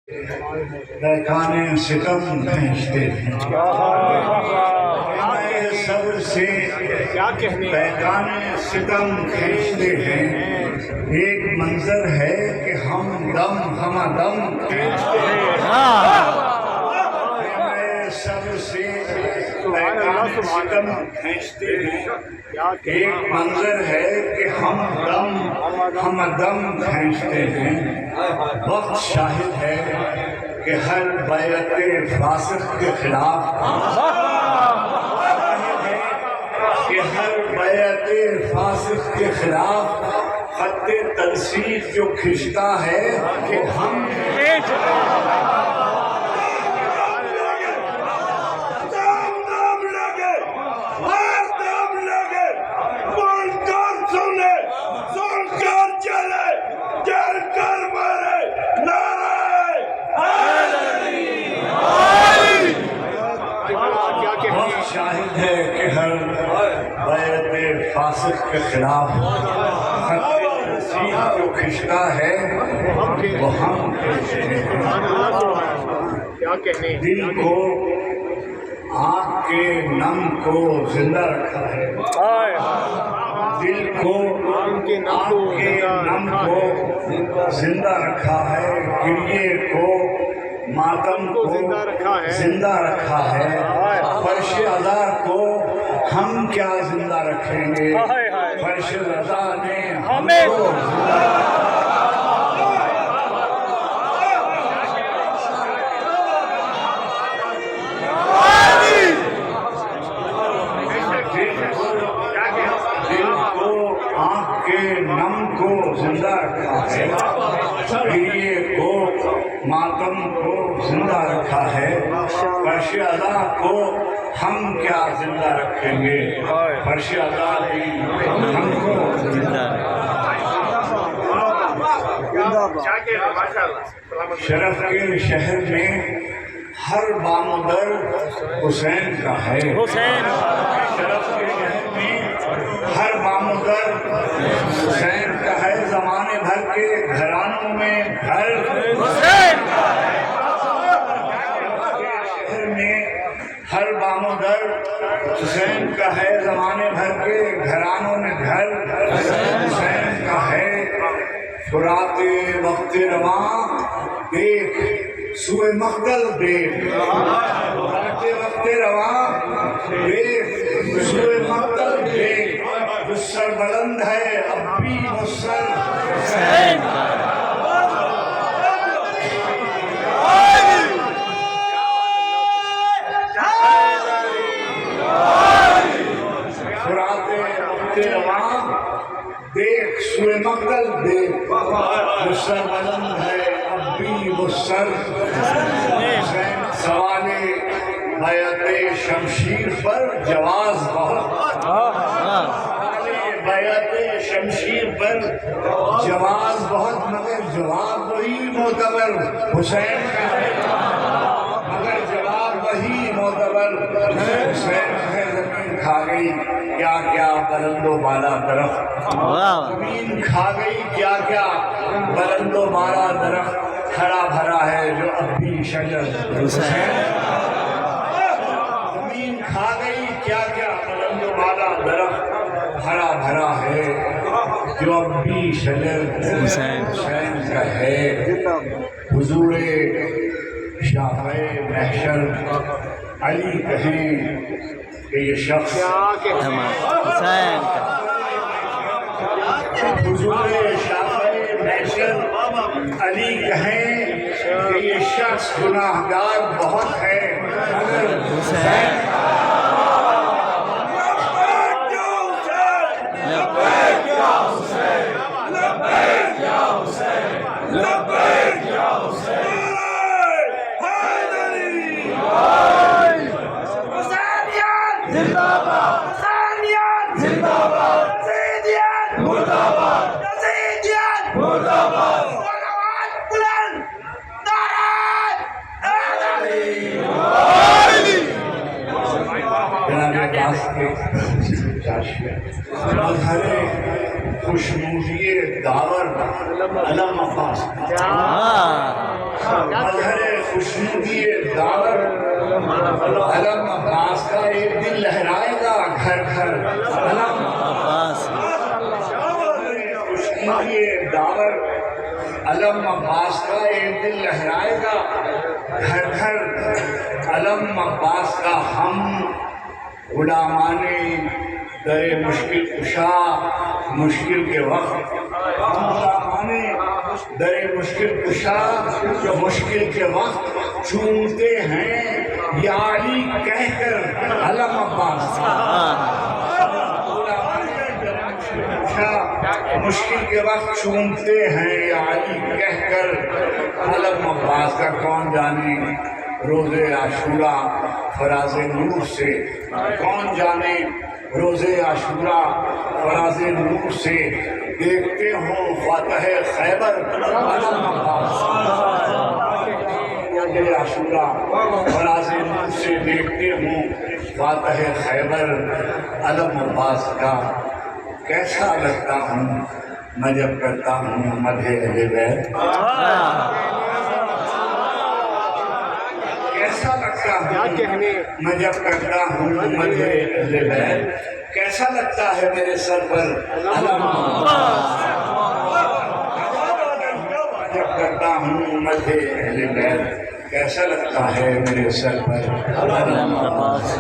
پیکانے ستم کھینچتے ہیں، صبر سے پیکانے ستم کھینچتے ہیں۔ ایک منظر ہے کہ ہم دم دم کھینچتے ہیں، صبر سے پیکانے ستم کھینچتے ہیں۔ ایک منظر ہے کہ ہم دم کھینچتے ہیں۔ وقت شاہد ہے کہ ہر بیعت فاسق کے خلاف کے خلاف خط تنسیق جو کھنچتا ہے کہ ہم شاہد ہے کہ ہر بیعت فاسق کے خلاف خط تنسیق جو کھنچتا ہے وہ ہم دل کو آنکھ کے نم کو زندہ رکھا ہے، دل کو آنکھ کے نم کو زندہ رکھا ہے، گریے کو ماتم کو زندہ رکھا ہے، فرش ادا کو ہم کیا زندہ رکھیں گے، فرش ادا نے ہمیں کو زندہ رکھا۔ دل کو آنکھ کے نم کو زندہ رکھا ہے، گریے کو ماتم کو زندہ رکھا ہے، فرش ادا کو ہم کیا زندہ رکھیں گے، فرش ادا بھی ہم کو زندہ شرف کے شہر میں ہر بام و در حسین کا ہے، شرف کے شہر میں ہر بام و در حسین کا ہے، زمانے بھر کے گھرانوں میں گھر حسین کا ہے، شہر میں ہر بام و در حسین کا ہے، زمانے بھر کے گھرانوں میں گھر حسین کا ہے۔ فرات وقت رواں دیکھ سوئے مقتل دیکھ، فرات وقت رواں دیکھ سوئے مقتل دیکھ، جو سر بلند ہے اب بھی وہ سر حسین کا ہے۔ فرات وقت رواں دیکھ سوئے مقتل دیکھ، جو سر بلند ہے اب بھی وہ سر حسین۔ سوال بیعت شمشیر پر جواز بہت، بیعت شمشیر پر جواز بہت، مگر جواب وہی معتبر حسین کا ہے، مگر جواب وہی معتبر حسین ہے۔ زمین کھا گئی کیا کیا بلند و بالا درخت، زمین کھا گئی کیا کیا بلند و بالا درخت، ہرا بھرا ہے جو اب بھی شجر حسین، زمین کھا گئی کیا کیا بلند و بالا درخت، ہرا بھرا ہے جو اب بھی شجر حسین کا ہے۔ حضور شافعِ محشر علی کہیں کہ یہ شخص حسین کا، حضور شافعِ محشر علی کہیں کہ یہ شخص گناہگار بہت ہے، مگر حسین مظہر خوشنودی داور علم عباس، مظہر خوشنودی دعوت علم عباس کا ایک دن لہرائے گا گھر گھر علم عباس خوشنودی دعوت علم عباس کا ایک دن لہرائے گا گھر گھر علم عباس کا ہم غلامان در مشکل کشا مشکل کے وقت ہم غلامان در مشکل کشا جو مشکل کے وقت چومتے ہیں یا علی کہہ کر علم عباس مشکل کے وقت چومتے ہیں یا علی کہہ کر علم عباس کا کون جانے روز عاشورہ فراز نور سے کون جانے روز عاشورہ فراز نور سے دیکھتے ہوں فاتح خیبر علم عباس روز عاشورہ فراز نور سے دیکھتے ہوں فاتح خیبر علم عباس کا کیسا لگتا ہوں میں جب کرتا ہوں مدح اہل بیت کیسا لگتا ہوں میں جب کرتا ہوں مدح اہل بیت کیسا لگتا ہے میرے سر پر علم عباس میں جب کرتا ہوں مدح اہل بیت کیسا لگتا ہے میرے سر پر علم عباس